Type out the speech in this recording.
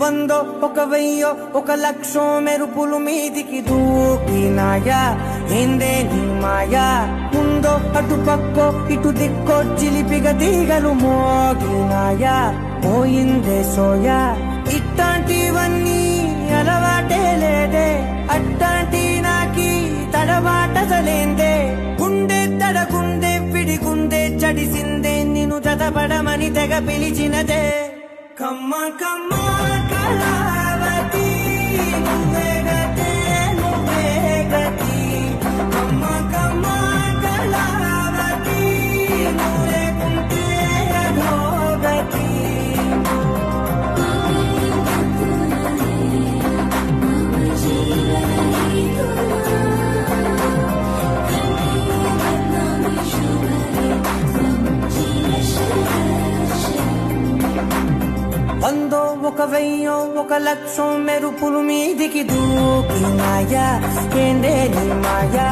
వందో ఒక వెయ్యో ఒక లక్షో మెరుపులు మీదికి దూకినాయా ఏందే నీ మాయా ముందో అటు పక్కో ఇటు దిక్కో చిలిపిగ తీగలు మోగినాయా పోయిందే సోయా ఇట్లాంటివన్నీ అలవాటే లేదే అట్లాంటి నాకి తడబాటసలేందే గుండె తడగుండె విడిగుండె చడిసిందే నిన్ను జతపడమని తెగ పిలిచినదే కమ్మ కమ్మ కళావతి నువ్వే గతే నువ్వే గతి కమ్మ కమ్మ కళావతి నువ్వే కుంటే అధోగతి వందో ఒక వెయ్యో ఒక లక్షో మెరుపులు మీదికి దూకినాయా ఏందే నీ మాయా